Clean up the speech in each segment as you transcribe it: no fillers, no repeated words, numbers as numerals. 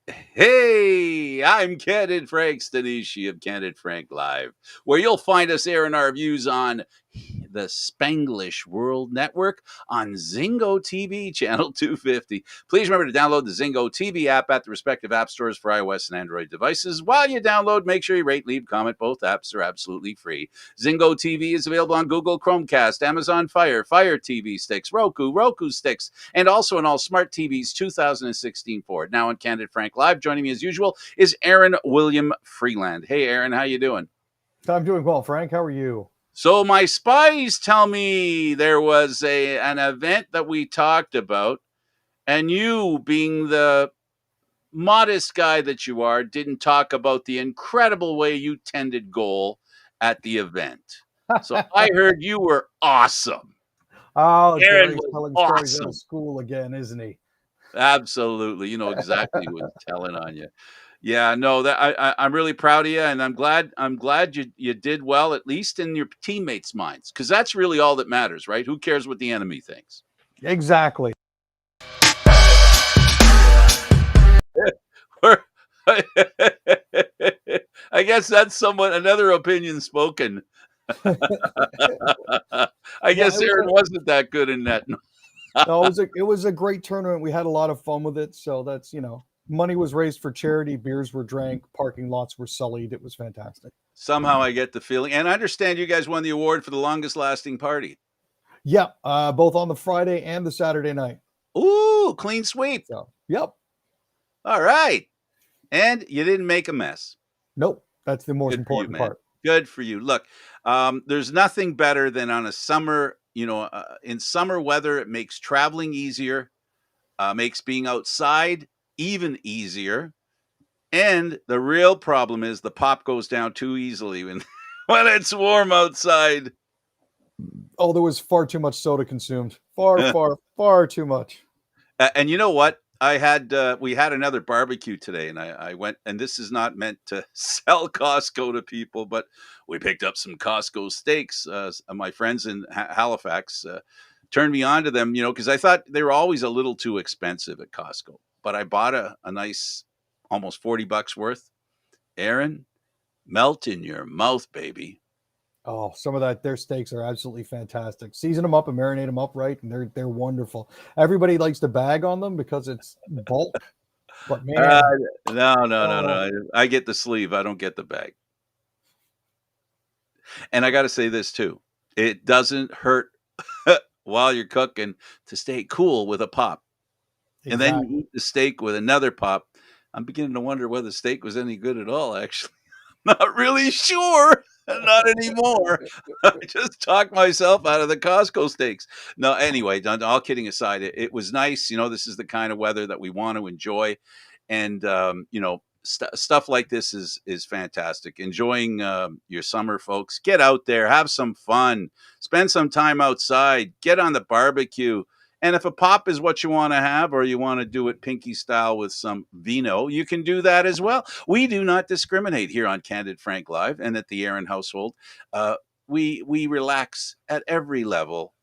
Hey, I'm Candid Frank Stanisci of Candid Frank Live, where you'll find us airing our views on the Spanglish World Network on Zingo TV, channel 250. Please remember to download the Zingo TV app at the respective app stores for iOS and Android devices. While you download, make sure you rate, leave, comment. Both apps are absolutely free. Zingo TV is available on Google Chromecast, Amazon Fire, Fire TV sticks, Roku sticks, and also on all smart TVs 2016 forward. Now on Candid Frank Live, joining me as usual is Aaron William Freeland. Hey, Aaron, how you doing? I'm doing well, Frank. How are you? So my spies tell me there was an event that we talked about, and you, being the modest guy that you are, didn't talk about the incredible way you tended goal at the event. So I heard you were awesome. Oh, Aaron Jerry's was telling stories out of awesome. school again, isn't he? Absolutely. You know exactly what's telling on you. Yeah, no, that I'm really proud of you, and I'm glad you did well, at least in your teammates' minds, because that's really all that matters, right? Who cares what the enemy thinks? Exactly. I guess that's somewhat another opinion spoken. I Well, guess it was Aaron a wasn't that good in that. no, it was a great tournament. We had a lot of fun with it. So that's money was raised for charity, beers were drank, parking lots were sullied. It was fantastic. Somehow I get the feeling, and I understand you guys won the award for the longest lasting party. Yeah, both on the Friday and the Saturday night. Ooh, clean sweep. So, yep. All right. And you didn't make a mess. Nope. That's the most Good for you, important man. part. Good for you. Look, there's nothing better than on a summer, in summer weather, it makes traveling easier, makes being outside even easier. And the real problem is the pop goes down too easily when, when it's warm outside. Oh, there was far too much soda consumed. Far, far, far too much. And you know what? We had another barbecue today, and I went. And this is not meant to sell Costco to people, but we picked up some Costco steaks. My friends in Halifax turned me on to them, because I thought they were always a little too expensive at Costco. But I bought a nice, almost $40 worth. Aaron, melt in your mouth, baby. Oh, some of their steaks are absolutely fantastic. Season them up and marinate them up right, and they're wonderful. Everybody likes to bag on them because it's bulk, but Uh, man, no, no, no, oh, no. I get the sleeve. I don't get the bag. And I got to say this too. It doesn't hurt while you're cooking to stay cool with a pop. And then you exactly. eat the steak with another pop. I'm beginning to wonder whether the steak was any good at all, actually. Not really sure. Not anymore. I just talked myself out of the Costco steaks. No, anyway, all kidding aside, it was nice. This is the kind of weather that we want to enjoy. And, stuff like this is fantastic. Enjoying your summer, folks. Get out there, have some fun, spend some time outside, get on the barbecue. And if a pop is what you want to have, or you want to do it pinky style with some vino, you can do that as well. We do not discriminate here on Candid Frank Live and at the Aaron household. Uh, we relax at every level,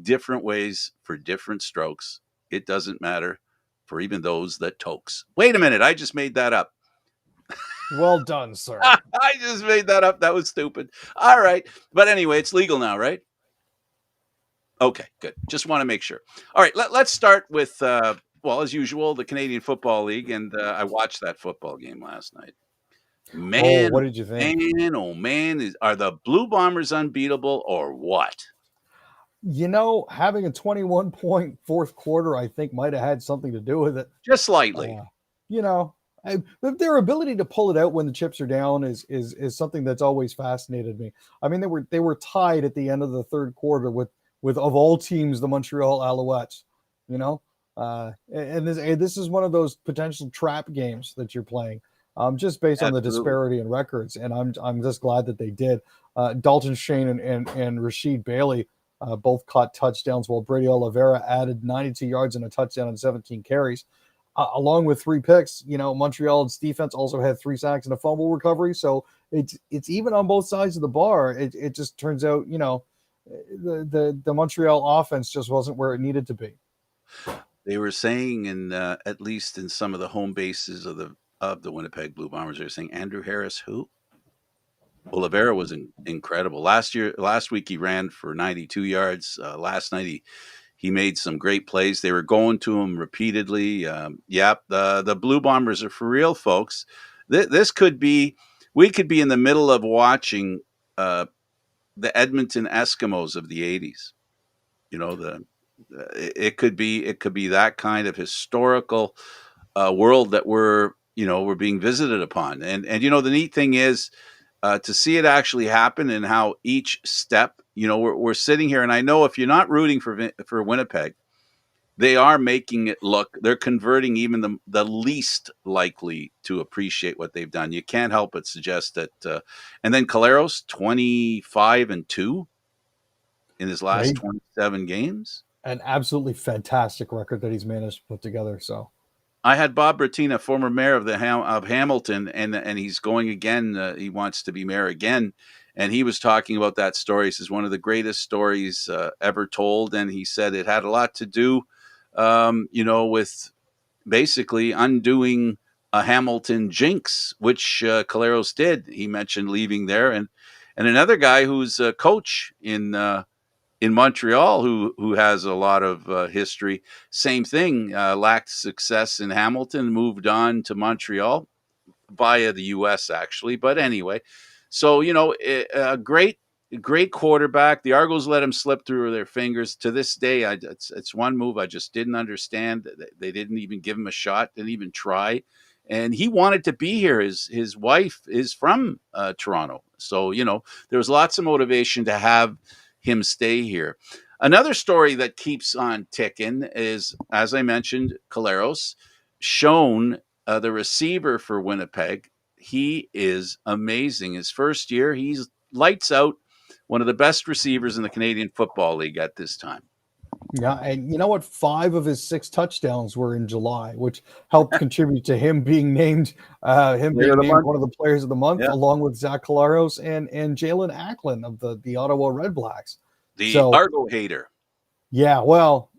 different ways for different strokes. It doesn't matter for even those that tokes. Wait a minute, I just made that up. Well done, sir. I just made that up. That was stupid. All right, but anyway, it's legal now, right? Okay, good. Just want to make sure. All right, let's start with, well, as usual, the Canadian Football League, and I watched that football game last night. Oh, Man, what did you think? oh man, are the Blue Bombers unbeatable or what? Having a 21-point fourth quarter, I think might have had something to do with it. Just slightly. Uh, you know, but their ability to pull it out when the chips are down is something that's always fascinated me. I mean, they were tied at the end of the third quarter with of all teams the Montreal Alouettes. You know, and this is one of those potential trap games that you're playing, just based on the Absolutely. disparity in records. And I'm just glad that they did. Dalton Shane and Rashid Bailey both caught touchdowns, while Brady Oliveira added 92 yards and a touchdown and 17 carries along with three picks. Montreal's defense also had 3 sacks and a fumble recovery. So it's even on both sides of the bar. It just turns out, the Montreal offense just wasn't where it needed to be. They were saying in at least in some of the home bases of the Winnipeg Blue Bombers, they were saying Andrew Harris, who Oliveira was incredible last week. He ran for 92 yards. Last night he made some great plays. They were going to him repeatedly. Yep, the Blue Bombers are for real, folks. This could be we could be in the middle of watching the Edmonton Eskimos of the 80s. You know, it could be that kind of historical world that we're being visited upon. And the neat thing is to see it actually happen and how each step, we're sitting here, and I know if you're not rooting for Winnipeg, they are making it look, they're converting even the least likely to appreciate what they've done. You can't help but suggest that. And then Caleros, 25-2 in his Yeah, last 27 games. an absolutely fantastic record that he's managed to put together. So I had Bob Bertina, former mayor of Hamilton, and he's going again. He wants to be mayor again, and he was talking about that story. He says one of the greatest stories ever told, and he said it had a lot to do, with basically undoing a Hamilton jinx, which Caleros did. He mentioned leaving there, and another guy who's a coach in Montreal, who has a lot of history. Same thing, lacked success in Hamilton, moved on to Montreal via the U.S. actually. But anyway, so a great quarterback. The Argos let him slip through their fingers. To this day, it's one move I just didn't understand. They didn't even give him a shot, didn't even try. And he wanted to be here. His wife is from Toronto, so there was lots of motivation to have him stay here. Another story that keeps on ticking is, as I mentioned, Caleros, shown the receiver for Winnipeg. He is amazing. His first year, he's lights out, one of the best receivers in the Canadian Football League at this time. yeah, and you know what? 5 of his 6 touchdowns were in July, which helped contribute to him being named one of the players of the month, Yeah. along with Zach Collaros and Jalen Acklin of the Ottawa Red Blacks. The Argo hater. Yeah, well,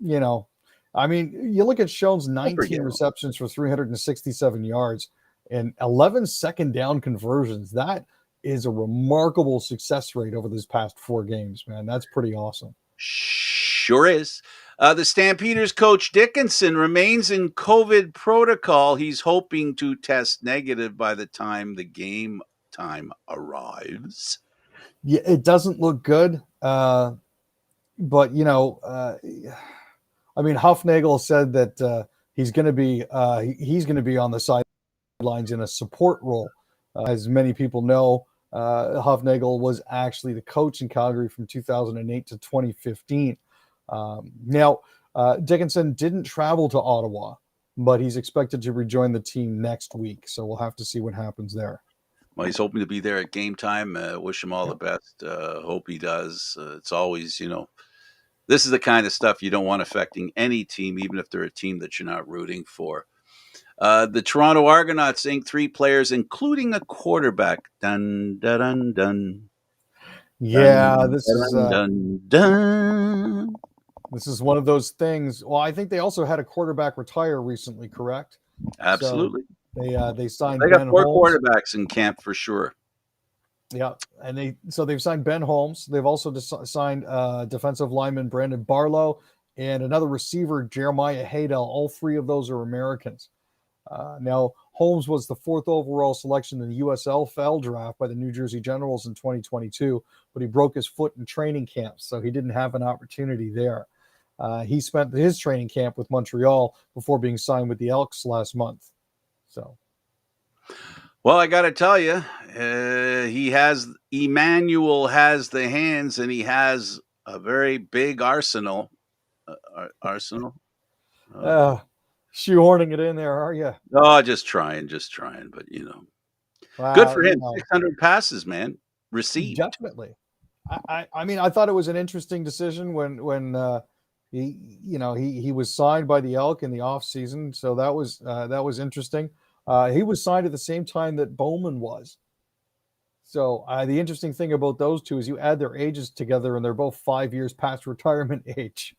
I mean, you look at Schoen's 19 receptions for 367 yards and 11 second down conversions. That is a remarkable success rate over these past 4 games, man. That's pretty awesome. Sure is. The Stampeders coach Dickinson remains in COVID protocol. He's hoping to test negative by the time the game time arrives. Yeah, it doesn't look good. But I mean, Huffnagel said that he's going to be on the sidelines in a support role. As many people know, Huffnagel was actually the coach in Calgary from 2008 to 2015. Now, Dickinson didn't travel to Ottawa, but he's expected to rejoin the team next week. So we'll have to see what happens there. Well, he's hoping to be there at game time. Wish him all the best. Hope he does. It's always, this is the kind of stuff you don't want affecting any team, even if they're a team that you're not rooting for. The Toronto Argonauts inked 3 players, including a quarterback. Dun, dun, dun, dun. Yeah, dun, this dun, is dun, dun. This is one of those things. Well, I think they also had a quarterback retire recently, correct? Absolutely. So they signed. They got Ben 4 Holmes. quarterbacks in camp for sure. Yeah, and they've signed Ben Holmes. They've also signed defensive lineman Brandon Barlow and another receiver Jeremiah Haydell. All 3 of those are Americans. Now, Holmes was the 4th overall selection in the USFL draft by the New Jersey Generals in 2022, but he broke his foot in training camp, so he didn't have an opportunity there. He spent his training camp with Montreal before being signed with the Elks last month. So, well, I got to tell you, Emmanuel has the hands, and he has a very big arsenal. Arsenal. Shoehorning it in there, are you? Oh, just trying, but good for him. 600 passes, man, received. Definitely. I mean, I thought it was an interesting decision when he was signed by the Elk in the off season, so that was interesting. He was signed at the same time that Bowman was. So the interesting thing about those two is you add their ages together, and they're both 5 years past retirement age.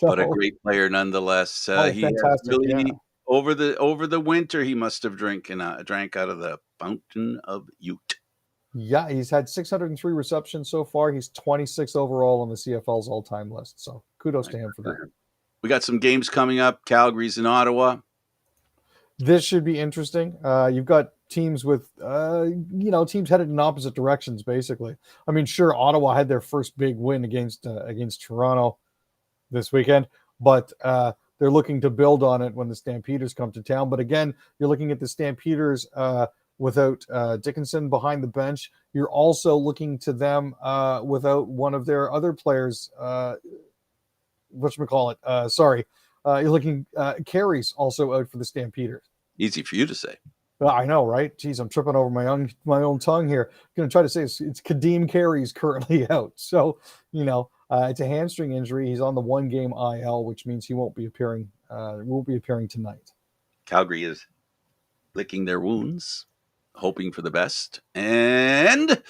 but a So, great player nonetheless. oh, He has fantastic. Yeah. really over the winter he must have drank out of the fountain of youth. Yeah, he's had 603 receptions so far. He's 26 overall on the CFL's all-time list. So kudos to him for that. We got some games coming up. Calgary's in Ottawa. This should be interesting. You've got teams with, teams headed in opposite directions, basically. I mean, sure, Ottawa had their first big win against Toronto this weekend, but they're looking to build on it when the Stampeders come to town. But again, you're looking at the Stampeders without Dickinson behind the bench. You're also looking to them without one of their other players. You're looking Carey's also out for the Stampeders. Easy for you to say. Well, I know, right? Geez, I'm tripping over my own tongue here. I'm going to try to say it's Kadeem Carey's currently out. So, it's a hamstring injury. He's on the 1-game IL, which means he won't be appearing tonight. Calgary is licking their wounds, hoping for the best. And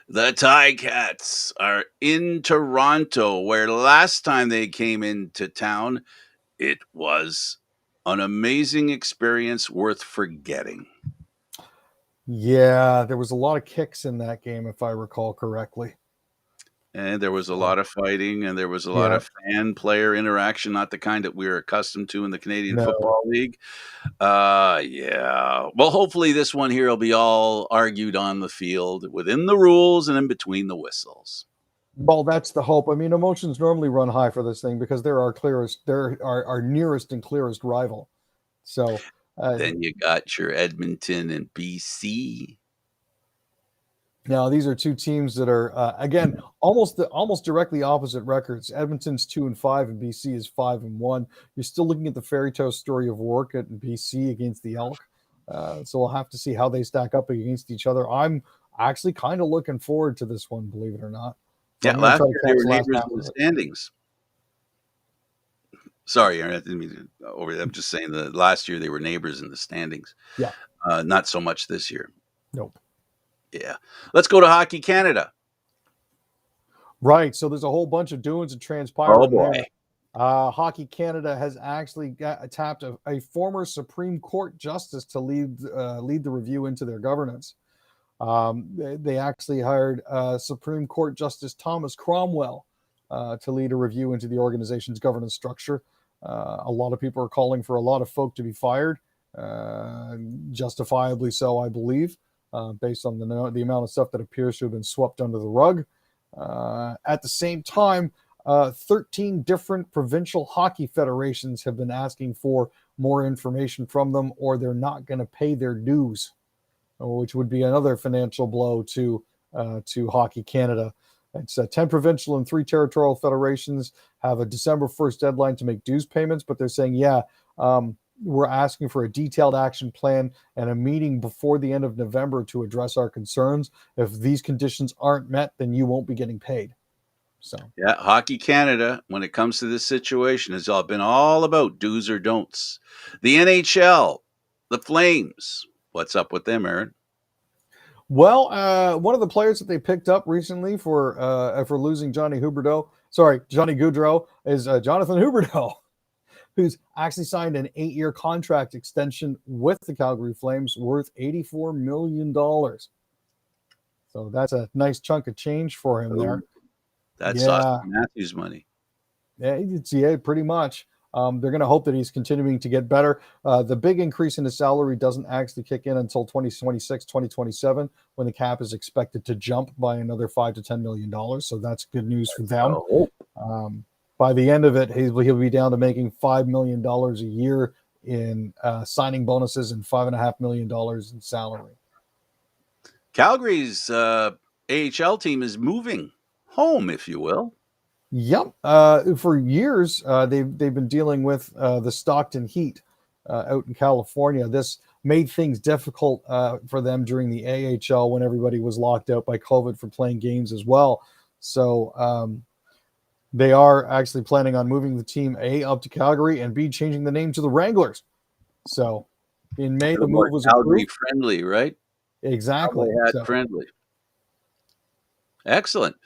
the Ticats are in Toronto, where last time they came into town, it was an amazing experience worth forgetting. Yeah, there was a lot of kicks in that game, if I recall correctly. And there was a lot of fighting, and there was a lot of fan-player interaction, not the kind that we're accustomed to in the Canadian Football League. Yeah. Well, hopefully this one here will be all argued on the field within the rules and in between the whistles. Well, that's the hope. I mean, emotions normally run high for this thing because they're our nearest and clearest rival. So then you got your Edmonton and BC. Now, these are two teams that are again almost directly opposite records. Edmonton's 2-5 and BC is 5-1. You're still looking at the fairy tale story of work at BC against the Elk. So we'll have to see how they stack up against each other. I'm actually kind of looking forward to this one, believe it or not. So yeah, last year they were neighbors in the standings. Sorry, Aaron, I didn't mean to over. I'm just saying that last year they were neighbors in the standings. Yeah. Not so much this year. Nope. Yeah. Let's go to Hockey Canada. Right. So there's a whole bunch of doings and transpiring. Oh, boy. There. Hockey Canada has actually tapped a former Supreme Court justice to lead the review into their governance. They actually hired Supreme Court Justice Thomas Cromwell to lead a review into the organization's governance structure. A lot of people are calling for a lot of folk to be fired, justifiably so, I believe. Based on the amount of stuff that appears to have been swept under the rug. At the same time, 13 different provincial hockey federations have been asking for more information from them, or they're not going to pay their dues, which would be another financial blow to Hockey Canada. It's 10 provincial and 3 territorial federations have a December 1st deadline to make dues payments, but they're saying, we're asking for a detailed action plan and a meeting before the end of November to address our concerns. If these conditions aren't met, then you won't be getting paid. So yeah, Hockey Canada, when it comes to this situation, has all been all about do's or don'ts. The NHL, the Flames, what's up with them, Aaron? Well, one of the players that they picked up recently for losing Johnny Gaudreau is Jonathan Huberdeau, who's actually signed an 8-year contract extension with the Calgary Flames worth $84 million. So that's a nice chunk of change for him there. That's Austin Matthews money. Yeah, pretty much. They're going to hope that he's continuing to get better. The big increase in his salary doesn't actually kick in until 2026, 2027, when the cap is expected to jump by another $5 to $10 million. So that's good news for them. By the end of it, he'll be down to making $5 million a year in signing bonuses and $5.5 million in salary. Calgary's AHL team is moving home, if you will. Yep. For years, they've been dealing with the Stockton Heat out in California. This made things difficult for them during the AHL when everybody was locked out by COVID for playing games as well. So they are actually planning on moving the team A up to Calgary and B changing the name to the Wranglers. So in May, the move was Calgary approved. friendly, right? Exactly. Friendly. Excellent.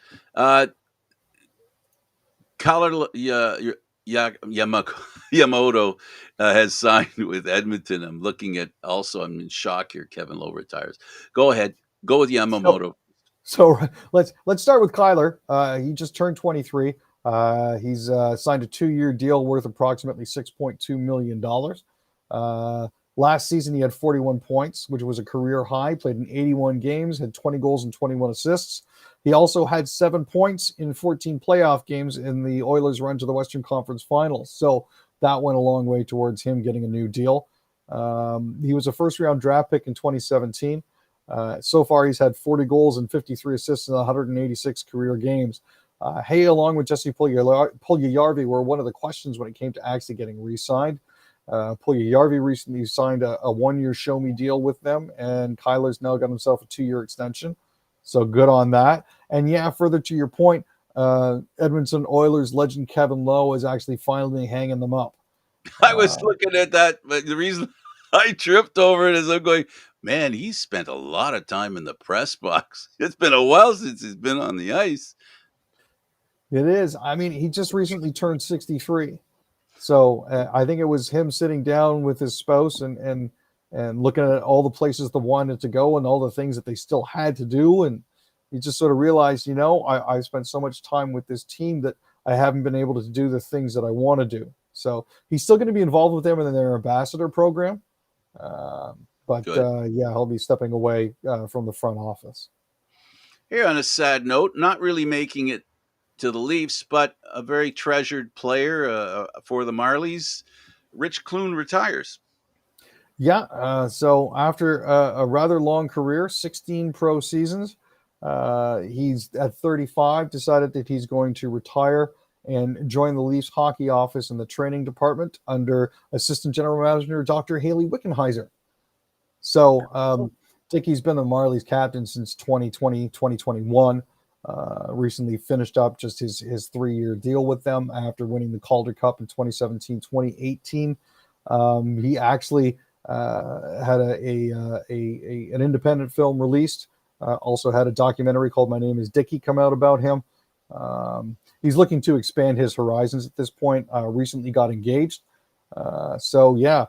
Yamamoto has signed with Edmonton. I'm looking at also. I'm in shock here. Kevin Lowe retires. Go ahead. Go with So Yamamoto. So let's start with Kyler. He just turned 23. He's signed a 2-year deal worth approximately $6.2 million. Last season, he had 41 points, which was a career high. Played in 81 games, had 20 goals and 21 assists. He also had 7 points in 14 playoff games in the Oilers' run to the Western Conference Finals. So that went a long way towards him getting a new deal. He was a first-round draft pick in 2017. So far, he's had 40 goals and 53 assists in 186 career games. He, along with Jesse Puljujarvi, were one of the questions when it came to actually getting re-signed. Puljujarvi recently signed a 1-year show-me deal with them, and Kyler's now got himself a 2-year extension. So good on that. And yeah, further to your point, Edmonton Oilers legend Kevin Lowe is actually finally hanging them up. I was looking at that, but the reason I tripped over it is I'm going, man, he spent a lot of time in the press box. It's been a while since he's been on the ice. It is. I mean, he just recently turned 63. So I think it was him sitting down with his spouse and looking at all the places they wanted to go and all the things that they still had to do. And he just sort of realized, I spent so much time with this team that I haven't been able to do the things that I want to do. So he's still going to be involved with them in their ambassador program. But Good. yeah, he'll be stepping away from the front office. Here on a sad note, not really making it to the Leafs, but a very treasured player for the Marlies. Rich Clune retires. Yeah. So after a rather long career, 16 pro seasons, he's at 35, decided that he's going to retire and join the Leafs hockey office in the training department under assistant general manager Dr. Haley Wickenheiser. So Dickey's been the Marlies captain since 2020, 2021. Recently finished up just his 3-year deal with them after winning the Calder Cup in 2017, 2018. He actually had an independent film released. Also had a documentary called My Name is Dickey come out about him. He's looking to expand his horizons at this point. Recently got engaged. So yeah,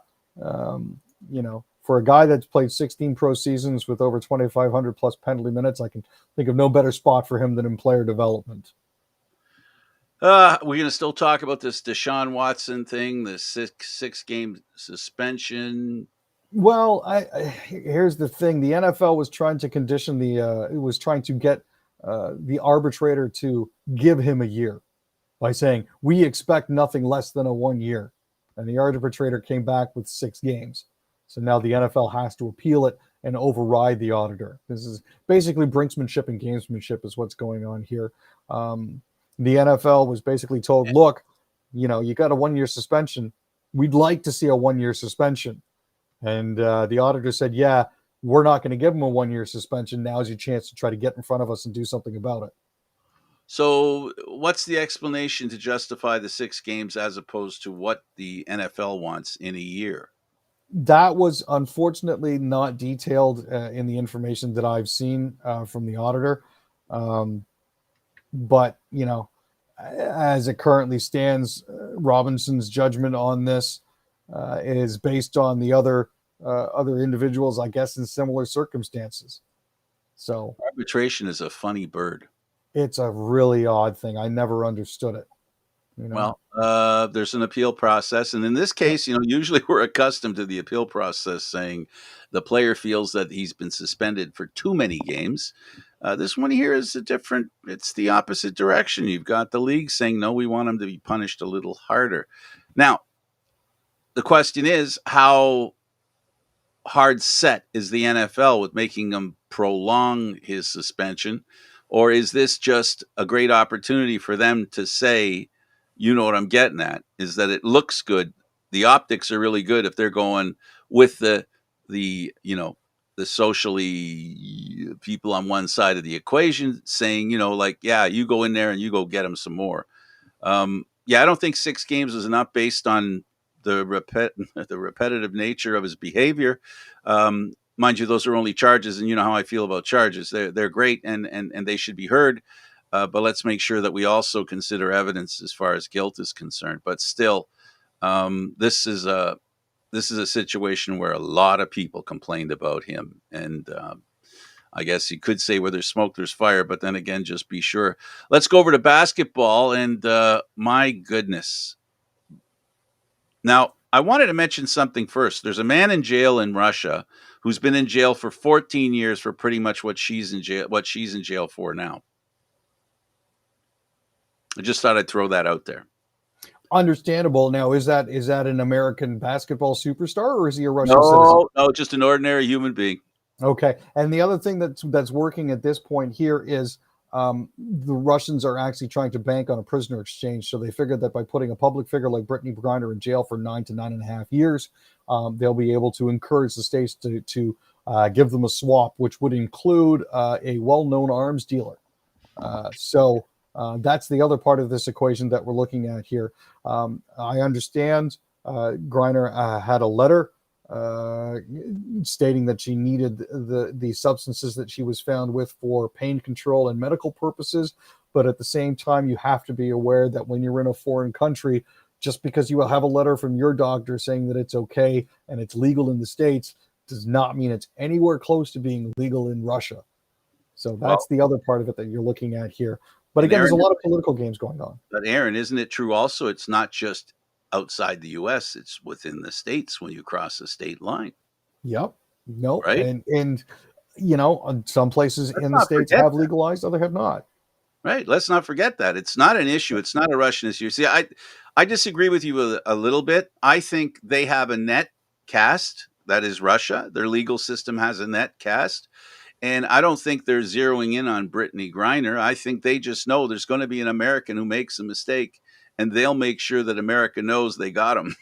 for a guy that's played 16 pro seasons with over 2,500 plus penalty minutes, I can think of no better spot for him than in player development. We're going to still talk about this Deshaun Watson thing, the six game suspension. Well, here's the thing: the NFL was trying to condition it was trying to get the arbitrator to give him a year by saying we expect nothing less than a 1 year, and the arbitrator came back with 6 games. So now the NFL has to appeal it and override the auditor. This is basically brinksmanship and gamesmanship is what's going on here. The NFL was basically told, look, you got a 1-year suspension. We'd like to see a 1-year suspension. And the auditor said, yeah, we're not going to give him a 1-year suspension. Now's your chance to try to get in front of us and do something about it. So what's the explanation to justify the 6 games as opposed to what the NFL wants in a year? That was unfortunately not detailed in the information that I've seen from the auditor. But, as it currently stands, Robinson's judgment on this is based on the other individuals, I guess, in similar circumstances. So arbitration is a funny bird. It's a really odd thing. I never understood it. Well, there's an appeal process. And in this case, usually we're accustomed to the appeal process saying the player feels that he's been suspended for too many games. This one here is it's the opposite direction. You've got the league saying, no, we want him to be punished a little harder. Now, the question is, how hard set is the NFL with making him prolong his suspension? Or is this just a great opportunity for them to say, you know what I'm getting at, is that it looks good. The optics are really good if they're going with the socially people on one side of the equation saying, yeah, you go in there and you go get them some more. I don't think 6 games is enough based on the repetitive nature of his behavior. Mind you, those are only charges, and you know how I feel about charges. They're great and they should be heard. but let's make sure that we also consider evidence as far as guilt is concerned. But still, this is a situation where a lot of people complained about him, and I guess you could say where there's smoke, there's fire. But then again, just be sure. Let's go over to basketball, and my goodness. Now, I wanted to mention something first. There's a man in jail in Russia who's been in jail for 14 years for pretty much what she's in jail for now. I just thought I'd throw that out there. Understandable. Now, is that an American basketball superstar, or is he a Russian citizen? No, just an ordinary human being. Okay. And the other thing that's working at this point here is the Russians are actually trying to bank on a prisoner exchange. So they figured that by putting a public figure like Brittany Griner in jail for 9 to 9.5 years, they'll be able to encourage the states to give them a swap, which would include a well-known arms dealer. So that's the other part of this equation that we're looking at here. I understand Griner had a letter stating that she needed the substances that she was found with for pain control and medical purposes. But at the same time, you have to be aware that when you're in a foreign country, just because you have a letter from your doctor saying that it's okay and it's legal in the States does not mean it's anywhere close to being legal in Russia. So that's the other part of it that you're looking at here. But again, there's a lot of political games going on. But Aaron, isn't it true also? It's not just outside the U.S., it's within the states when you cross the state line. Yep. No. Right. And some places in the States have legalized, other have not. Right. Let's not forget that. It's not an issue. It's not a Russian issue. See, I disagree with you a little bit. I think they have a net cast. That is Russia. Their legal system has a net cast. And I don't think they're zeroing in on Brittany Griner. I think they just know there's going to be an American who makes a mistake, and they'll make sure that America knows they got him.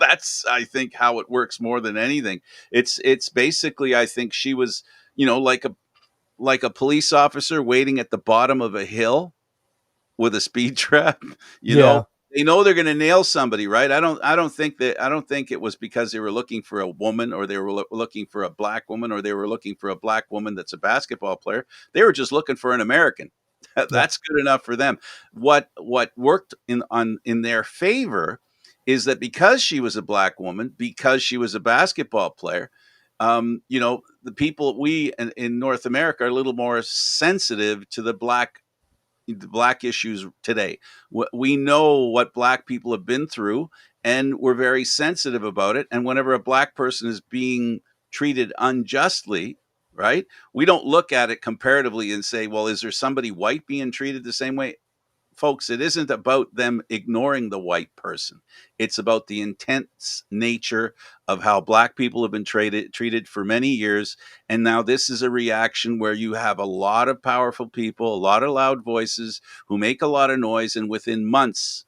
That's, I think, how it works more than anything. It's basically, I think she was, like a police officer waiting at the bottom of a hill with a speed trap. You know, they know they're going to nail somebody, right? I don't think it was because they were looking for a woman, or they were looking for a black woman, or they were looking for a black woman that's a basketball player. They were just looking for an American. That's good enough for them. What worked in their favor is that because she was a black woman, because she was a basketball player, the people in North America are a little more sensitive to the black issues today. We know what black people have been through, and we're very sensitive about it. And whenever a black person is being treated unjustly, right, we don't look at it comparatively and say, well, is there somebody white being treated the same way? Folks, it isn't about them ignoring the white person. It's about the intense nature of how black people have been treated for many years. And now this is a reaction where you have a lot of powerful people, a lot of loud voices who make a lot of noise. And within months,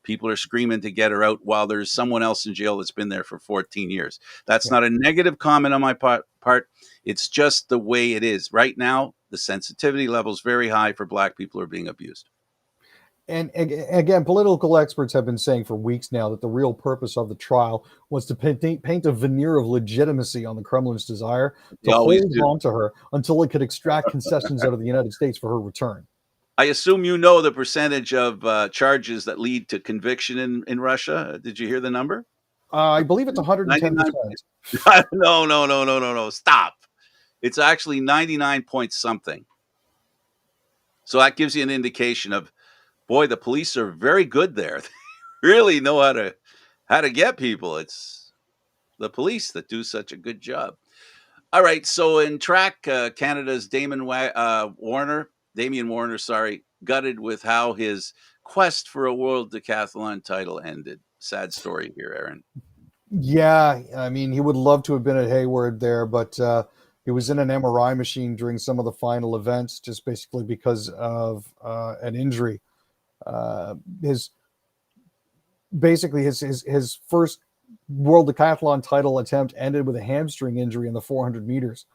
people are screaming to get her out while there's someone else in jail that's been there for 14 years. That's not a negative comment on my part. It's just the way it is. Right now, the sensitivity level is very high for black people who are being abused. And again, political experts have been saying for weeks now that the real purpose of the trial was to paint a veneer of legitimacy on the Kremlin's desire to hold on to her until it could extract concessions out of the United States for her return. I assume you know the percentage of charges that lead to conviction in Russia. Did you hear the number? I believe it's 110%. No. Stop. It's actually 99 point something. So that gives you an indication of, boy, the police are very good there. They really know how to get people. It's the police that do such a good job. All right, so in track, Canada's Damian Warner, gutted with how his quest for a world decathlon title ended. Sad story here, Aaron. Yeah, I mean, he would love to have been at Hayward there, but he was in an MRI machine during some of the final events, just basically because of an injury. His first world decathlon title attempt ended with a hamstring injury in the 400 meters.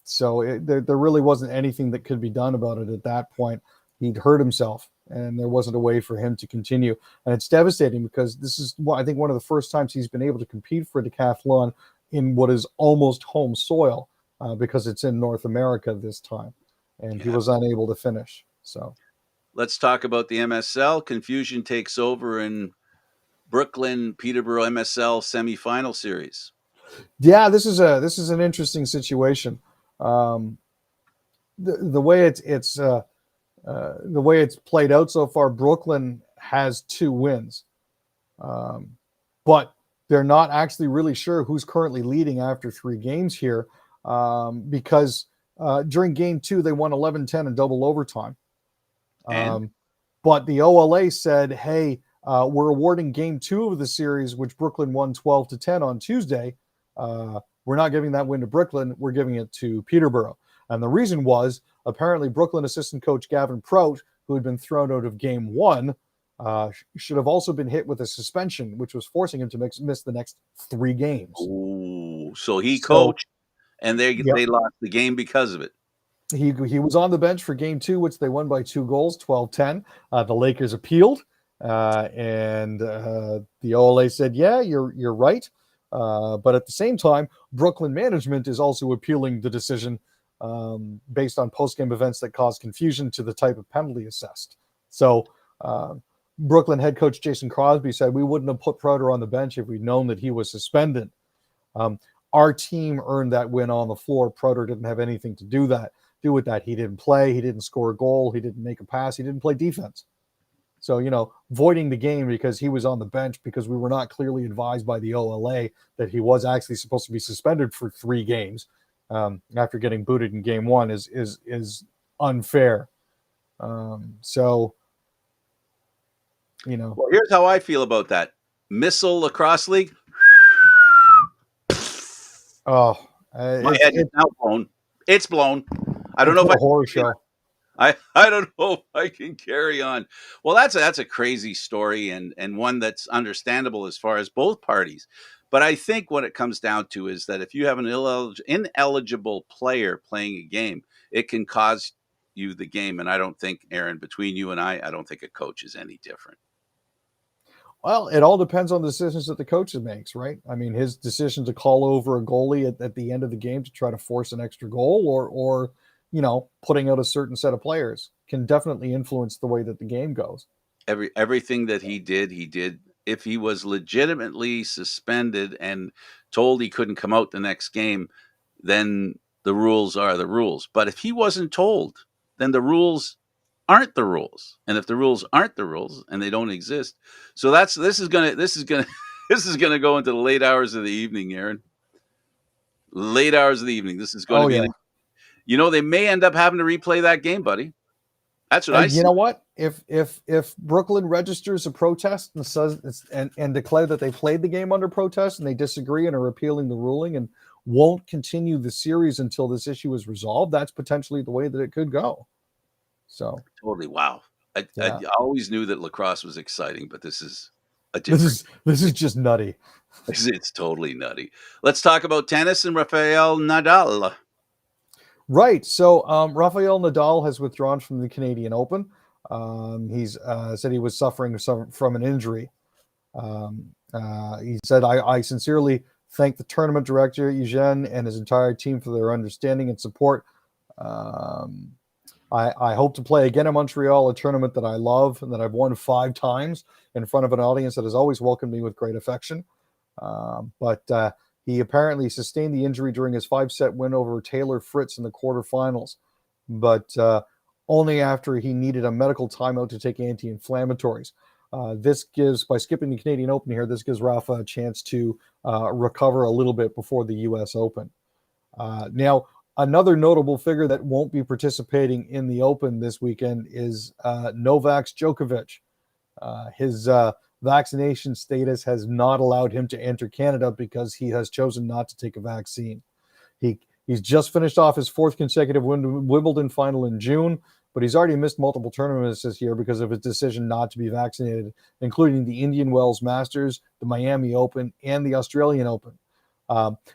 So there really wasn't anything that could be done about it at that point. He'd hurt himself, and there wasn't a way for him to continue. And it's devastating because this is, I think, one of the first times he's been able to compete for a decathlon in what is almost home soil, because it's in North America this time. and he Yeah. was unable to finish. So Let's talk about the MSL. Confusion takes over in Brooklyn Peterborough MSL semifinal series. yeah, this is an interesting situation. Um, the way the way it's played out so far, Brooklyn has 2 wins, um, but they're not actually really sure who's currently leading after 3 games here, because during game 2 they won 11-10 in double overtime. And But the OLA said, "Hey, we're awarding game 2 of the series, which Brooklyn won 12-10 on Tuesday. We're not giving that win to Brooklyn. We're giving it to Peterborough." And the reason was apparently Brooklyn assistant coach Gavin Prout, who had been thrown out of game 1, should have also been hit with a suspension, which was forcing him to miss the next 3 games. so he So, coached, and yep, they lost the game because of it. he was on the bench for game 2, which they won by 2 goals, 12-10. The Lakers appealed, and the OLA said, "Yeah, you're right." But at the same time, Brooklyn management is also appealing the decision, based on post-game events that caused confusion to the type of penalty assessed. So Brooklyn head coach Jason Crosby said, "We wouldn't have put Proter on the bench if we'd known that he was suspended. Um, our team earned that win on the floor. Proter didn't have anything to do with that. He didn't play. He didn't score a goal. He didn't make a pass. He didn't play defense. So, voiding the game because he was on the bench because we were not clearly advised by the OLA that he was actually supposed to be suspended for 3 games, after getting booted in game 1 is unfair." So, Well, here's how I feel about that. Missile Lacrosse League. oh, My head is now blown. It's blown. I don't it's know if a horror show. I don't know if I can carry on. Well, that's a crazy story and one that's understandable as far as both parties. But I think what it comes down to is that if you have an ineligible player playing a game, it can cause you the game. And I don't think, Aaron, between you and I don't think a coach is any different. Well, it all depends on the decisions that the coach makes, right? I mean, his decision to call over a goalie at the end of the game to try to force an extra goal, or putting out a certain set of players can definitely influence the way that the game goes. Everything that he did. If he was legitimately suspended and told he couldn't come out the next game, then the rules are the rules. But if he wasn't told, then the rules aren't the rules. And if the rules aren't the rules and they don't exist, so this is gonna this is gonna go into the late hours of the evening, Aaron. Late hours of the evening. This is going to Oh be yeah. they may end up having to replay that game, buddy. That's what I You see. know what? If Brooklyn registers a protest and says and declare that they played the game under protest and they disagree and are appealing the ruling and won't continue the series until this issue is resolved, that's potentially the way that it could go. So Totally. Wow. I yeah, always knew that lacrosse was exciting, but this is a this different. is just nutty. It's totally nutty. Let's talk about tennis and Rafael Nadal. Right. So Rafael Nadal has withdrawn from the Canadian Open. He's said he was suffering from an injury. He said, I sincerely thank the tournament director, Eugene, and his entire team for their understanding and support. Um, I hope to play again in Montreal, a tournament that I love and that I've won 5 times in front of an audience that has always welcomed me with great affection. But he apparently sustained the injury during his 5-set win over Taylor Fritz in the quarterfinals, but only after he needed a medical timeout to take anti-inflammatories. By skipping the Canadian Open here, this gives Rafa a chance to recover a little bit before the U.S. Open. Now, another notable figure that won't be participating in the Open this weekend is Novak Djokovic. His vaccination status has not allowed him to enter Canada because he has chosen not to take a vaccine. He's just finished off his 4th consecutive Wimbledon final in June, but he's already missed multiple tournaments this year because of his decision not to be vaccinated, including the Indian Wells Masters, the Miami Open, and the Australian Open.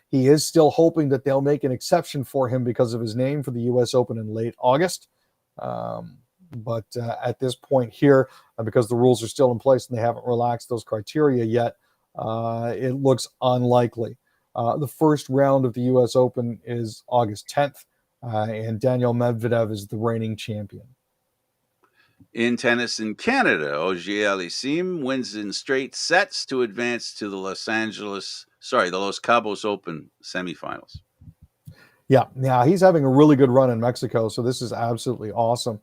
He is still hoping that they'll make an exception for him because of his name for the U.S. Open in late August. But at this point here, because the rules are still in place and they haven't relaxed those criteria yet, it looks unlikely. The first round of the U.S. Open is August 10th. and Daniel Medvedev is the reigning champion. In tennis in Canada, Ogier Aliassime wins in straight sets to advance to the Los Cabos Open semifinals. Yeah, he's having a really good run in Mexico, so this is absolutely awesome.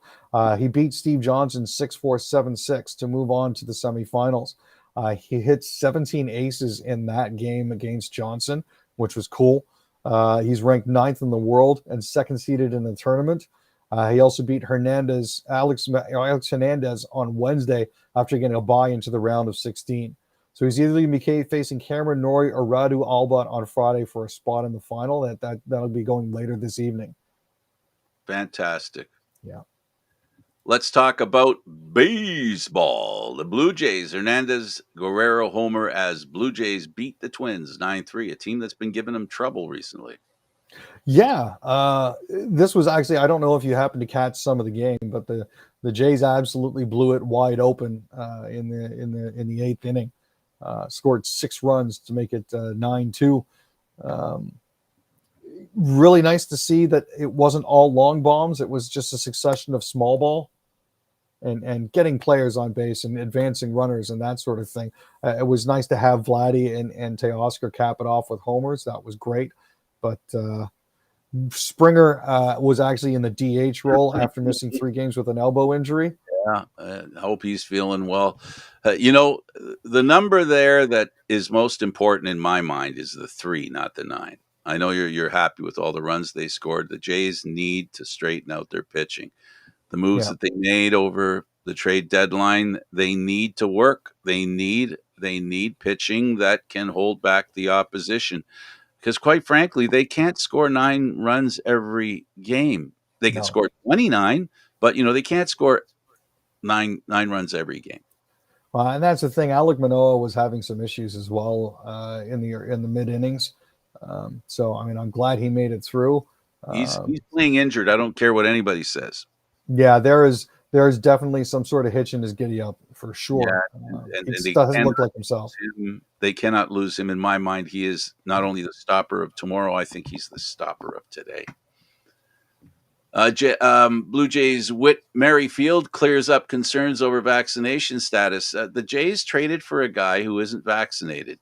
He beat Steve Johnson 6-4, 7-6 to move on to the semifinals. He hit 17 aces in that game against Johnson, which was cool. He's ranked 9th in the world and second seeded in the tournament. He also beat Alex Hernandez on Wednesday after getting a bye into the round of 16. So he's either going to be facing Cameron Norrie or Radu Albat on Friday for a spot in the final. That'll be going later this evening. Fantastic. Yeah. Let's talk about baseball. The Blue Jays, Hernandez Guerrero homer as Blue Jays beat the Twins 9-3, a team that's been giving them trouble recently. Yeah, this was actually, I don't know if you happened to catch some of the game, but the Jays absolutely blew it wide open in the 8th inning. Scored 6 runs to make it 9-2. Really nice to see that it wasn't all long bombs. It was just a succession of small ball and getting players on base and advancing runners and that sort of thing. It was nice to have Vladdy and Teoscar cap it off with homers. That was great. But Springer was actually in the DH role after missing 3 games with an elbow injury. Yeah, I hope he's feeling well. The number there that is most important in my mind is the 3, not the 9. I know you're happy with all the runs they scored. The Jays need to straighten out their pitching. The moves that they made over the trade deadline, they need to work. They need pitching that can hold back the opposition. Because quite frankly, they can't score 9 runs every game. They can score 29, but they can't score nine runs every game. And that's the thing. Alek Manoah was having some issues as well in the mid innings. So I mean, I'm glad he made it through. He's playing injured. I don't care what anybody says. Yeah, there is definitely some sort of hitch in his giddy up for sure. Yeah, and it doesn't look like himself. They cannot lose him. In my mind, he is not only the stopper of tomorrow, I think he's the stopper of today. Blue Jays Whit Merrifield clears up concerns over vaccination status. The Jays traded for a guy who isn't vaccinated.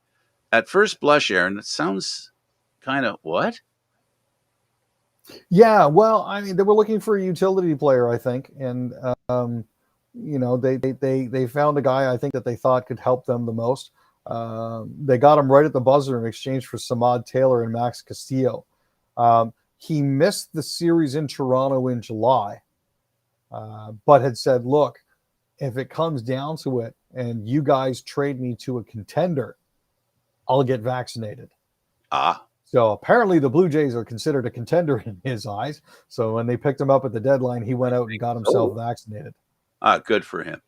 At first blush, Aaron, it sounds kind of what? Yeah, well, I mean, they were looking for a utility player, I think, and they found a guy I think that they thought could help them the most. They got him right at the buzzer in exchange for Samad Taylor and Max Castillo. He missed the series in Toronto in July, but had said, look, if it comes down to it and you guys trade me to a contender, I'll get vaccinated. So apparently the Blue Jays are considered a contender in his eyes. So when they picked him up at the deadline, he went out and got himself vaccinated. Good for him.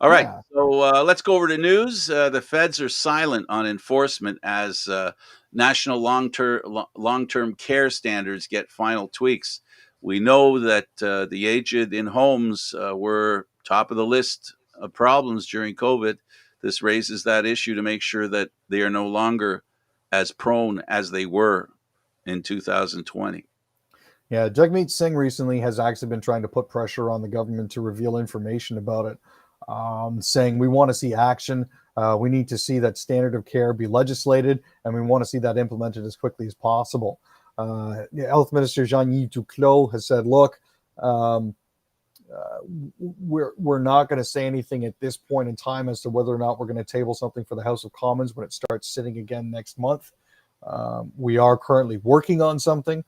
All right, so let's go over to news. The feds are silent on enforcement as national long-term care standards get final tweaks. We know that the aged in homes were top of the list of problems during COVID. This raises that issue to make sure that they are no longer as prone as they were in 2020. Yeah, Jagmeet Singh recently has actually been trying to put pressure on the government to reveal information about it. Saying we want to see action. We need to see that standard of care be legislated, and we want to see that implemented as quickly as possible. Health Minister Jean-Yves Duclos has said, look, we're not going to say anything at this point in time as to whether or not we're going to table something for the House of Commons when it starts sitting again next month. We are currently working on something.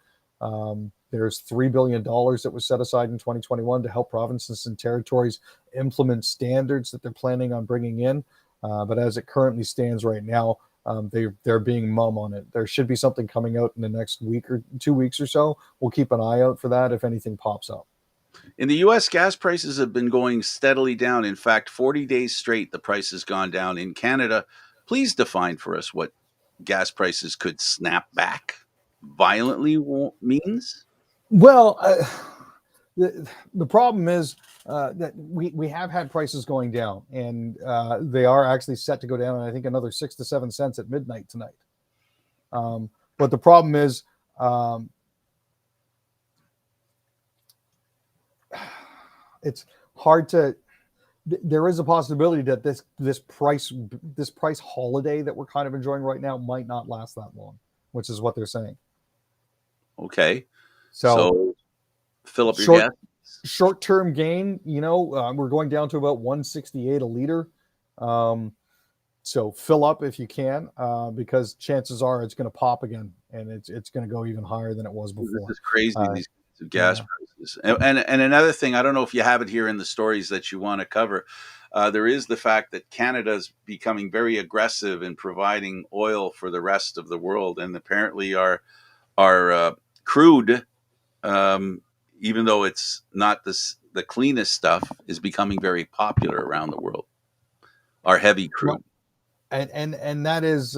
There's $3 billion that was set aside in 2021 to help provinces and territories implement standards that they're planning on bringing in. But as it currently stands right now, they're being mum on it. There should be something coming out in the next week or 2 weeks or so. We'll keep an eye out for that if anything pops up. In the U.S., gas prices have been going steadily down. In fact, 40 days straight, the price has gone down. In Canada, please define for us what gas prices could snap back violently means. Well, the problem is that we have had prices going down, and they are actually set to go down, I think, another 6 to 7 cents at midnight tonight. But the problem is it's hard to. There is a possibility that this price holiday that we're kind of enjoying right now might not last that long, which is what they're saying. Okay. So So fill up your short gas. short term gain, we're going down to about 168 a liter. Um, so fill up if you can, because chances are it's going to pop again, and it's going to go even higher than it was This before. is crazy, Uh, these kinds of gas yeah. prices. And another thing, I don't know if you have it here in the stories that you want to cover. There is the fact that Canada is becoming very aggressive in providing oil for the rest of the world, and apparently our crude, um, even though it's not the cleanest stuff, is becoming very popular around the world. Our heavy Well, crude. and that is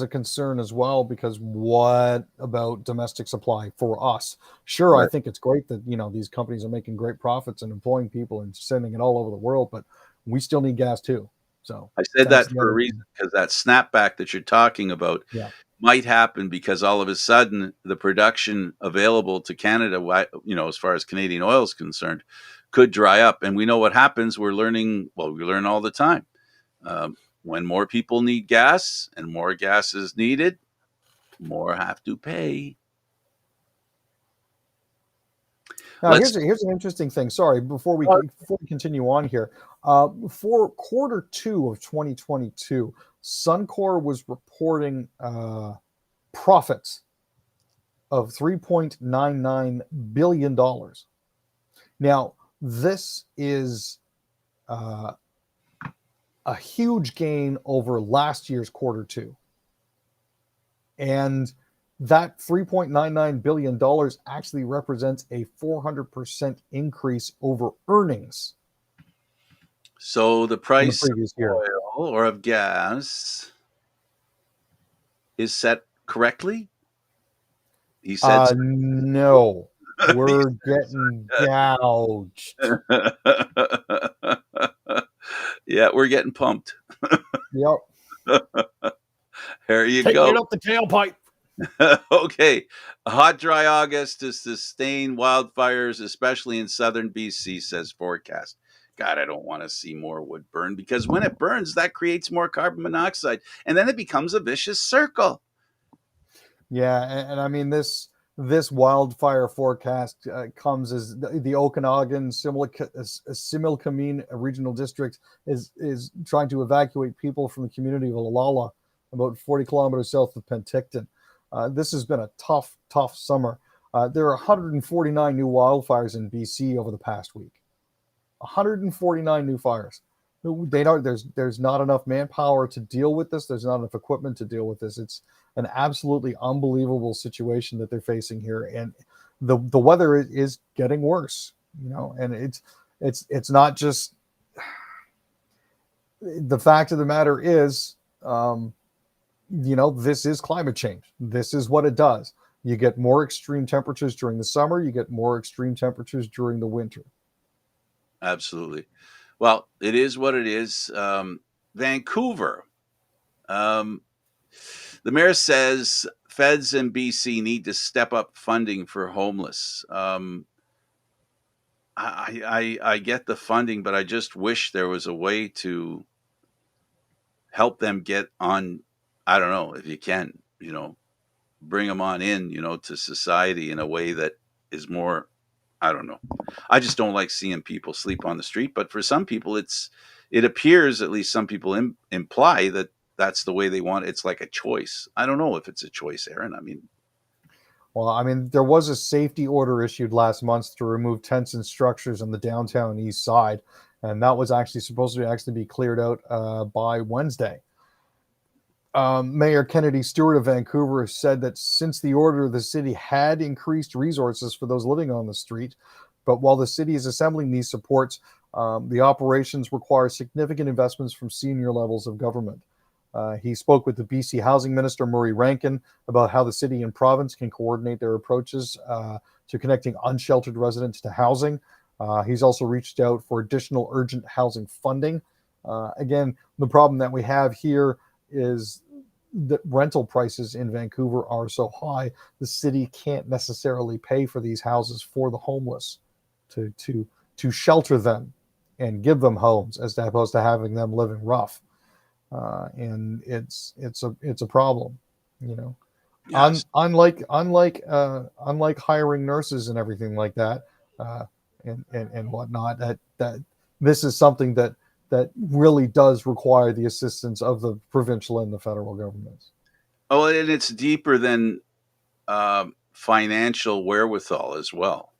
a concern as well, because what about domestic supply for us? Sure, I Right. think it's great that these companies are making great profits and employing people and sending it all over the world, but we still need gas too. So I said that's that the for a other reason thing. because that snapback that you're talking about Yeah. might happen because all of a sudden the production available to Canada, as far as Canadian oil is concerned, could dry up. And we know what happens. We're learning, well, we learn all the time. When more people need gas and more gas is needed, more have to pay. Now, Let's, here's an interesting thing. Sorry, before we continue on here, for quarter two of 2022, Suncor was reporting profits of $3.99 billion. Now, this is uh, a huge gain over last year's quarter two, and that $3.99 billion actually represents a 400% increase over earnings so the from the price of previous year. oil or of gas is set correctly. He said so. No, He we're getting gouged. said yeah, we're getting pumped. Yep. There you Taking it go. up the tailpipe. Okay. A hot, dry August to sustain wildfires, especially in southern BC, says forecast. God, I don't want to see more wood burn because when it burns, that creates more carbon monoxide and then it becomes a vicious circle. Yeah, and I mean this wildfire forecast comes as the Okanagan Similkameen Regional District is trying to evacuate people from the community of Olalla, about 40 kilometers south of Penticton. This has been a tough summer. There are 149 new wildfires in BC over the past week. 149 new fires. They don't. There's not enough manpower to deal with this. There's not enough equipment to deal with this. It's an absolutely unbelievable situation that they're facing here, and the weather is getting worse. And it's not just. The fact of the matter is, this is climate change. This is what it does. You get more extreme temperatures during the summer. You get more extreme temperatures during the winter. Absolutely. Well, it is what it is. Vancouver. Um, the mayor says feds in BC need to step up funding for homeless. I get the funding, but I just wish there was a way to help them get on. I don't know if you can, bring them on in, to society in a way that is more. I don't know. I just don't like seeing people sleep on the street. But for some people, it appears, at least some people imply that that's the way they want it. It's like a choice. I don't know if it's a choice, Aaron. I mean, Well, I mean, there was a safety order issued last month to remove tents and structures on the downtown east side, and that was actually supposed to actually be cleared out by Wednesday. Mayor Kennedy Stewart of Vancouver said that since the order, the city had increased resources for those living on the street, but while the city is assembling these supports, the operations require significant investments from senior levels of government. He spoke with the BC Housing Minister, Murray Rankin, about how the city and province can coordinate their approaches to connecting unsheltered residents to housing. He's also reached out for additional urgent housing funding. Again, the problem that we have here is that rental prices in Vancouver are so high, the city can't necessarily pay for these houses for the homeless to to shelter them and give them homes as opposed to having them living rough. And it's a problem, you know. Yes. Unlike hiring nurses and everything like that, uh, and whatnot, that this is something that really does require the assistance of the provincial and the federal governments. Oh, and it's deeper than financial wherewithal as well.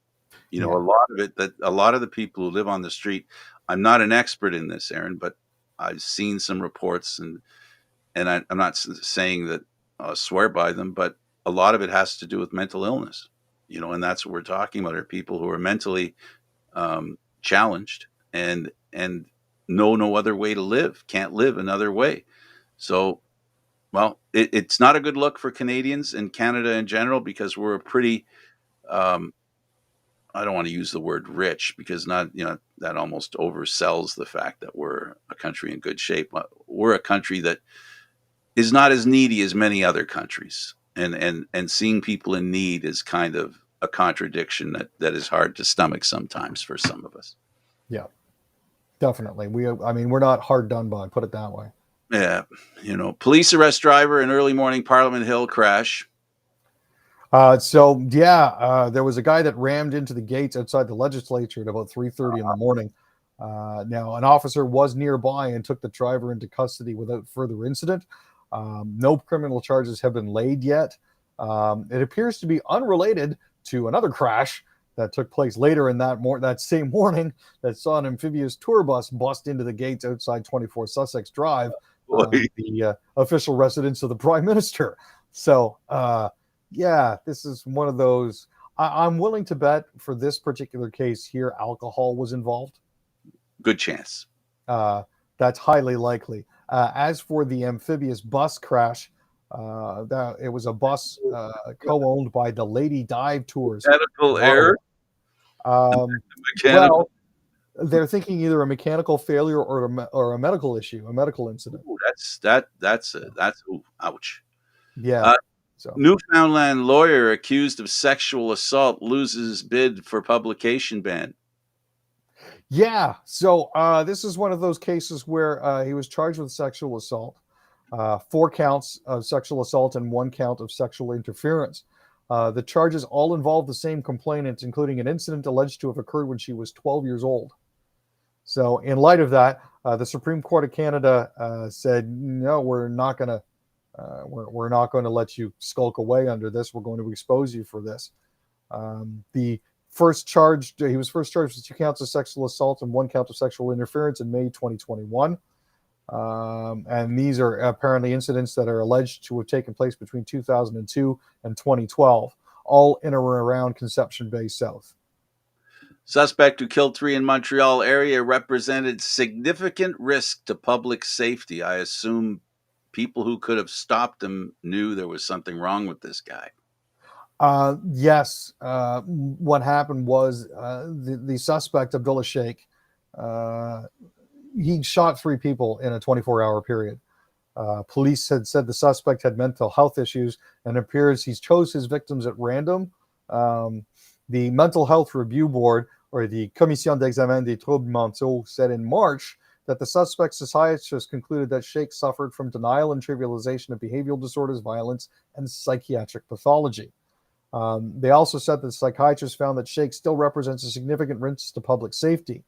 You know, a Yeah, lot of it that a lot of the people who live on the street. I'm not an expert in this, Aaron, but I've seen some reports, and I'm not saying that I swear by them, but a lot of it has to do with mental illness. You know, and that's what we're talking about: are people who are mentally challenged and know no other way to live, can't live another way. So, well, it's not a good look for Canadians and Canada in general because we're a pretty um, I don't want to use the word rich because not that almost oversells the fact that we're a country in good shape. We're a country that is not as needy as many other countries, and seeing people in need is kind of a contradiction that is hard to stomach sometimes for some of us. yeah, definitely. I mean, we're not hard done by. Put it that way. Yeah, police arrest driver in early morning Parliament Hill crash. There was a guy that rammed into the gates outside the legislature at about 3:30 in the morning. Now, an officer was nearby and took the driver into custody without further incident. No criminal charges have been laid yet. It appears to be unrelated to another crash that took place later in that same morning that saw an amphibious tour bus bust into the gates outside 24 Sussex Drive, the official residence of the Prime Minister. So, this is one of those. I'm willing to bet for this particular case here, alcohol was involved. Good chance. That's highly likely. As for the amphibious bus crash, it was a bus co-owned by the Lady Dive Tours. Medical error. Well, they're thinking either a mechanical failure or a medical issue, a medical incident. Ooh, ouch. Yeah. Newfoundland lawyer accused of sexual assault loses bid for publication ban. Yeah. So this is one of those cases where he was charged with sexual assault, 4 counts of sexual assault and 1 count of sexual interference. The charges all involve the same complainant, including an incident alleged to have occurred when she was 12 years old. So in light of that, the Supreme Court of Canada said, no, we're not going to let you skulk away under this. We're going to expose you for this. He was first charged with 2 counts of sexual assault and 1 count of sexual interference in May 2021. And these are apparently incidents that are alleged to have taken place between 2002 and 2012, all in or around Conception Bay South. Suspect who killed 3 in Montreal area represented significant risk to public safety. I assume people who could have stopped him knew there was something wrong with this guy. Yes. What happened was the suspect, Abdullah Sheikh, he shot 3 people in a 24-hour period. Police had said the suspect had mental health issues, and it appears he chose his victims at random. The Mental Health Review Board, or the Commission d'examen des troubles mentaux, said in March that the suspect psychiatrist concluded that Sheikh suffered from denial and trivialization of behavioral disorders, violence, and psychiatric pathology. They also said that the psychiatrist found that Sheikh still represents a significant risk to public safety.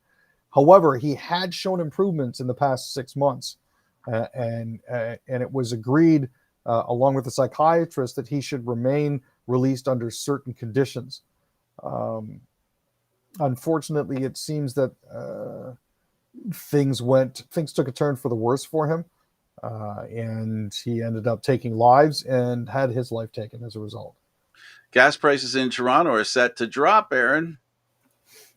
However, he had shown improvements in the past 6 months, and it was agreed, along with the psychiatrist, that he should remain released under certain conditions. Unfortunately, it seems that things took a turn for the worse for him, and he ended up taking lives and had his life taken as a result. Gas prices in Toronto are set to drop, Aaron.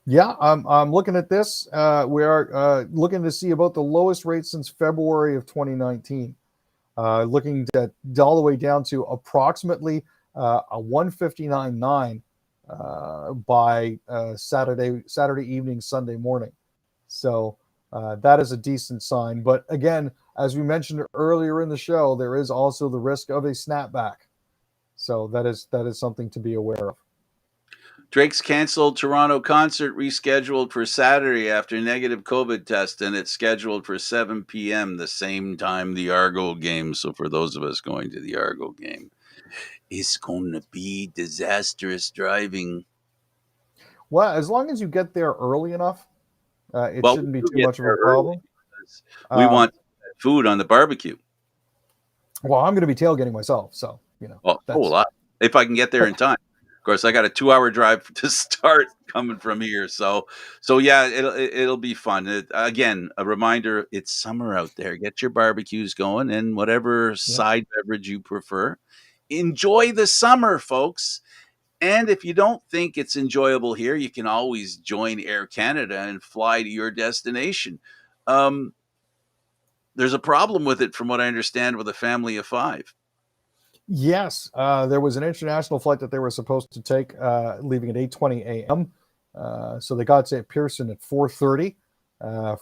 Yeah, I'm looking at this. We are looking to see about the lowest rate since February of 2019. Looking at all the way down to approximately a 159.9 by Saturday evening, Sunday morning. So that is a decent sign. But again, as we mentioned earlier in the show, there is also the risk of a snapback. So that is something to be aware of. Drake's canceled Toronto concert rescheduled for Saturday after negative COVID test, and it's scheduled for 7 p.m., the same time the Argo game. So for those of us going to the Argo game, it's going to be disastrous driving. Well, as long as you get there early enough, it Well, we shouldn't be do too get much of there a early problem. because we Um, want food on the barbecue. well, I'm going to be tailgating myself, so Oh, that's well, if I can get there in time. Of course, I got a 2-hour drive to start coming from here, so yeah, it'll be fun. Again, a reminder: it's summer out there. Get your barbecues going and whatever yeah. side beverage you prefer. Enjoy the summer, folks. And if you don't think it's enjoyable here, you can always join Air Canada and fly to your destination. Um, there's a problem with it, from what I understand, with a family of 5. Yes, there was an international flight that they were supposed to take, leaving at 8:20 a.m. So they got to Pearson at 4:30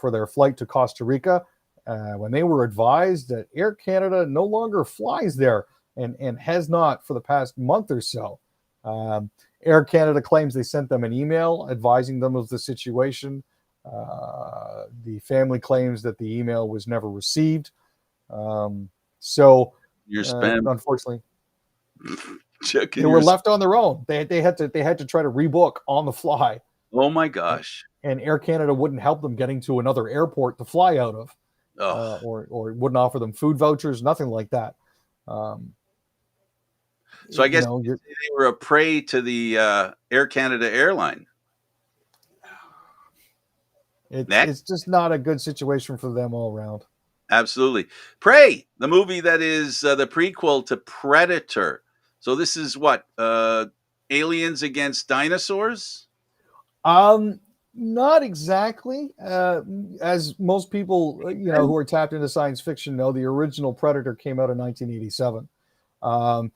for their flight to Costa Rica. When they were advised that Air Canada no longer flies there and has not for the past month or so. Um, Air Canada claims they sent them an email advising them of the situation. The family claims that the email was never received. So Your spam. unfortunately, Checking they your. were left on their own. They had to try to rebook on the fly, Oh my gosh. and Air Canada wouldn't help them getting to another airport to fly out of, Oh, or wouldn't offer them food vouchers, nothing like that. Um, so I guess you're they were a prey to the Air Canada airline. it's Next, just not a good situation for them all around. absolutely. Prey, the movie that is the prequel to Predator. So this is what, aliens against dinosaurs? Um, Not exactly. As most people, who are tapped into science fiction know, the original Predator came out in 1987. Um,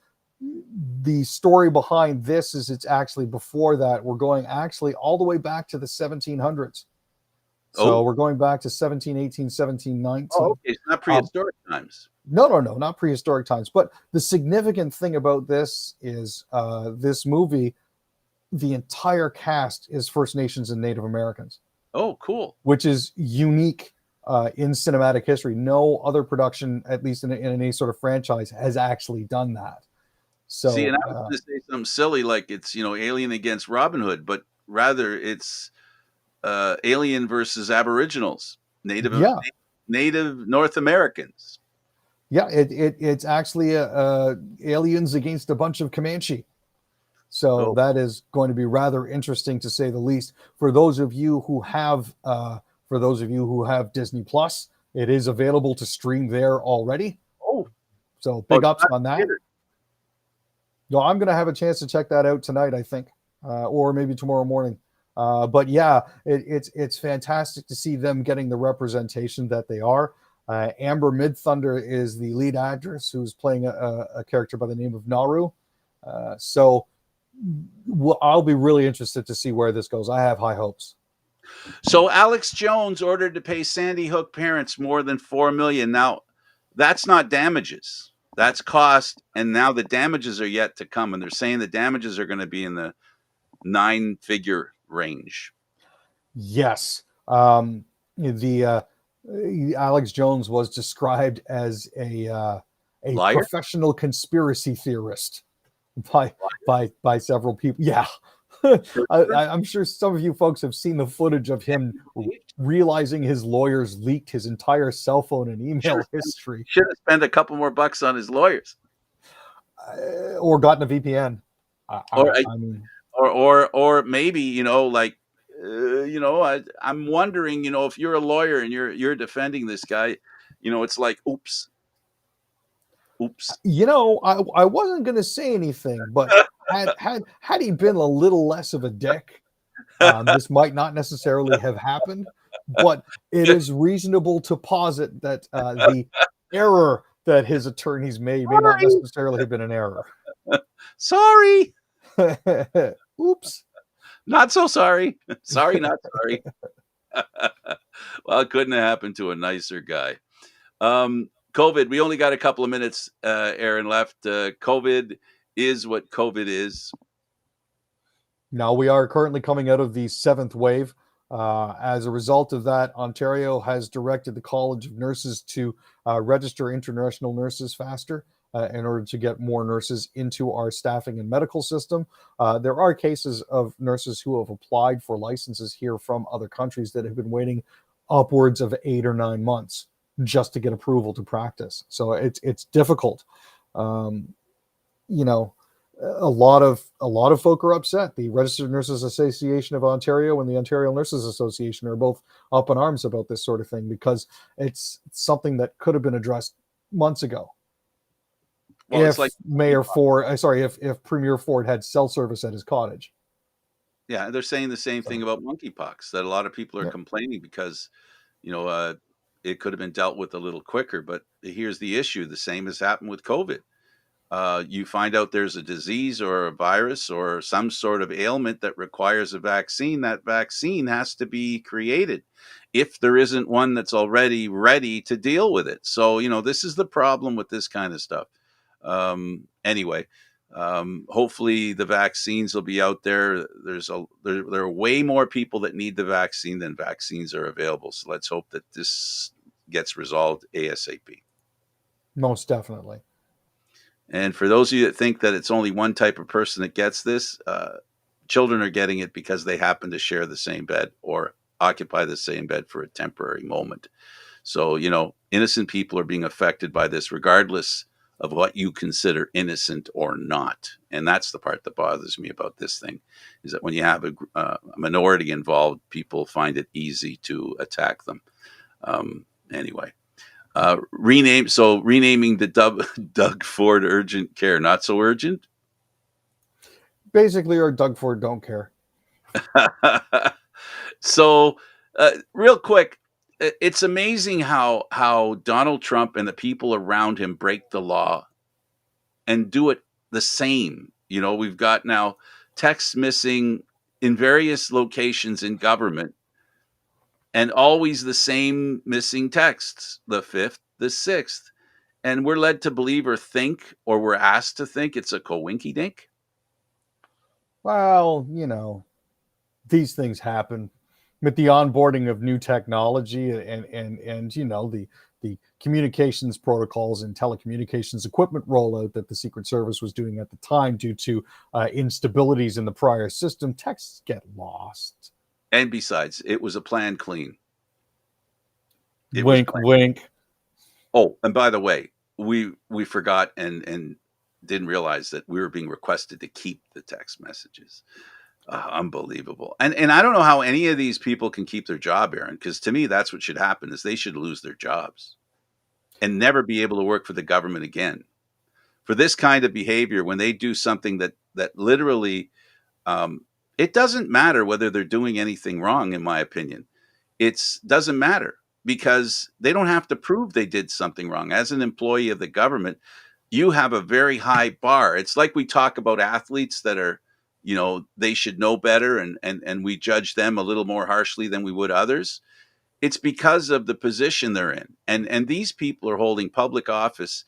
the story behind this is it's actually before that. We're going actually all the way back to the 1700s. So Oh, we're going back to 1718, oh, 1719. okay. It's not Um, prehistoric times. no, not prehistoric times. But the significant thing about this is this movie, the entire cast is First Nations and Native Americans, Oh, cool. which is unique in cinematic history. No other production, at least in any sort of franchise, has actually done that. See, and So I was going to say something silly like it's Alien against Robin Hood, but rather it's Alien versus Aboriginals, yeah, Native North Americans. yeah, it's actually aliens against a bunch of Comanche. So Oh, that is going to be rather interesting to say the least. For those of you who have, Disney Plus, it is available to stream there already. oh, So oh! big It's ups not on that. theater. No, I'm going to have a chance to check that out tonight, I think, or maybe tomorrow morning. But yeah, it's fantastic to see them getting the representation that they are. Amber Midthunder is the lead actress who's playing a character by the name of Naru. So I'll be really interested to see where this goes. I have high hopes. So Alex Jones ordered to pay Sandy Hook parents more than $4 million. Now, that's not damages. That's cost, and now the damages are yet to come, and they're saying the damages are going to be in the 9-figure range. Yes. The Alex Jones was described as a Liar? professional conspiracy theorist by by several people. Yeah. I'm sure some of you folks have seen the footage of him realizing his lawyers leaked his entire cell phone and email history, Should have spent a couple more bucks on his lawyers, or gotten a VPN. or I mean, or maybe like I'm wondering, if you're a lawyer and you're defending this guy, it's like oops, oops. I wasn't going to say anything, but had he been a little less of a dick, this might not necessarily have happened. But it is reasonable to posit that the error that his attorneys made may not Sorry, necessarily have been an error. sorry, Oops. not so sorry. Sorry, not sorry. Well, it couldn't have happened to a nicer guy. COVID. We only got a couple of minutes, Aaron, left. COVID is what COVID is. Now we are currently coming out of the seventh wave. As a result of that, Ontario has directed the College of Nurses to register international nurses faster in order to get more nurses into our staffing and medical system. There are cases of nurses who have applied for licenses here from other countries that have been waiting upwards of 8 or 9 months just to get approval to practice. So it's difficult. Um, you know, a lot of folk are upset. The Registered Nurses Association of Ontario and the Ontario Nurses Association are both up in arms about this sort of thing because it's something that could have been addressed months ago. Well, it's like, If Premier Ford had cell service at his cottage. yeah, they're saying the same thing So, about monkeypox, that a lot of people are yeah. complaining because, you know, it could have been dealt with a little quicker. But here's the issue: the same has happened with COVID. You find out there's a disease or a virus or some sort of ailment that requires a vaccine. That vaccine has to be created if there isn't one that's already ready to deal with it. So, you know, this is the problem with this kind of stuff. Anyway, hopefully the vaccines will be out there. There are way more people that need the vaccine than vaccines are available. So let's hope that this gets resolved ASAP. Most definitely. And for those of you that think that it's only one type of person that gets this, children are getting it because they happen to share the same bed or occupy the same bed for a temporary moment. So, you know, innocent people are being affected by this, regardless of what you consider innocent or not. And that's the part that bothers me about this thing, is that when you have a minority involved, people find it easy to attack them. Anyway. Renaming the Doug Ford urgent care not so urgent. Basically, or Doug Ford don't care. So, real quick, it's amazing how Donald Trump and the people around him break the law and do it the same. You know, we've got now texts missing in various locations in government, and always the same missing texts: the 5th, the 6th. And we're led to believe or think, or we're asked to think, it's a coinky dink. Well, these things happen with the onboarding of new technology and the communications protocols and telecommunications equipment rollout that the Secret Service was doing at the time due to instabilities in the prior system. Texts get lost. And besides, it was a planned clean. It was Wink, planned. wink. Oh, and by the way, we forgot and didn't realize that we were being requested to keep the text messages. Unbelievable. And I don't know how any of these people can keep their job, Aaron, because to me, that's what should happen: is they should lose their jobs and never be able to work for the government again. For this kind of behavior, when they do something that literally, it doesn't matter whether they're doing anything wrong, in my opinion. It doesn't matter because they don't have to prove they did something wrong. As an employee of the government, you have a very high bar. It's like we talk about athletes that are, you know, they should know better, and we judge them a little more harshly than we would others. It's because of the position they're in. And these people are holding public office,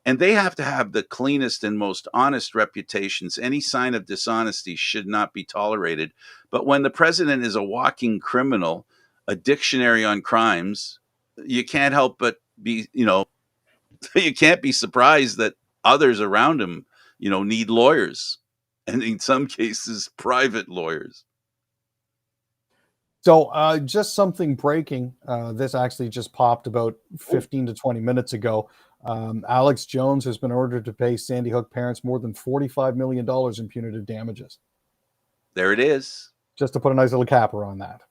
and they have to have the cleanest and most honest reputations. Any sign of dishonesty should not be tolerated. But when the president is a walking criminal, a dictionary on crimes, you can't help but be, you can't be surprised that others around him, need lawyers, and in some cases, private lawyers. So, just something breaking. This actually just popped about 15 to 20 minutes ago. Alex Jones has been ordered to pay Sandy Hook parents more than $45 million in punitive damages. There it is. Just to put a nice little capper on that.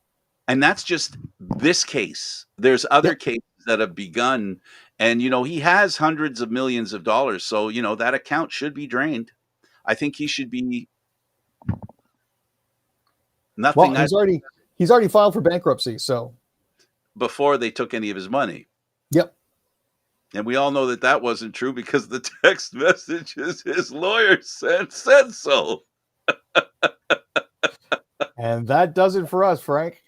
And that's just this case. There's other Yep. cases that have begun, and he has hundreds of millions of dollars. So, that account should be drained. I think he should be nothing. Well, he's already filed for bankruptcy. So before they took any of his money. Yep. And we all know that wasn't true because the text messages his lawyer said so. And that does it for us, Frank.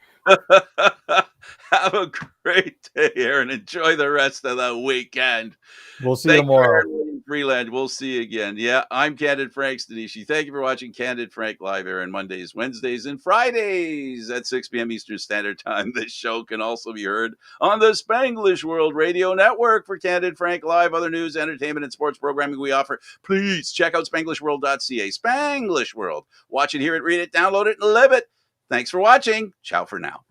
Have a great day, Aaron. Enjoy the rest of the weekend. We'll see you Thank you, tomorrow. Aaron Freeland. We'll see you again. Yeah, I'm Candid Frank Stanisci. Thank you for watching Candid Frank Live, Aaron, Mondays, Wednesdays, and Fridays at 6 p.m. Eastern Standard Time. This show can also be heard on the Spanglish World Radio Network. For Candid Frank Live, other news, entertainment, and sports programming we offer, please check out SpanglishWorld.ca. Spanglish World. Watch it, hear it, read it, download it, and live it. Thanks for watching. Ciao for now.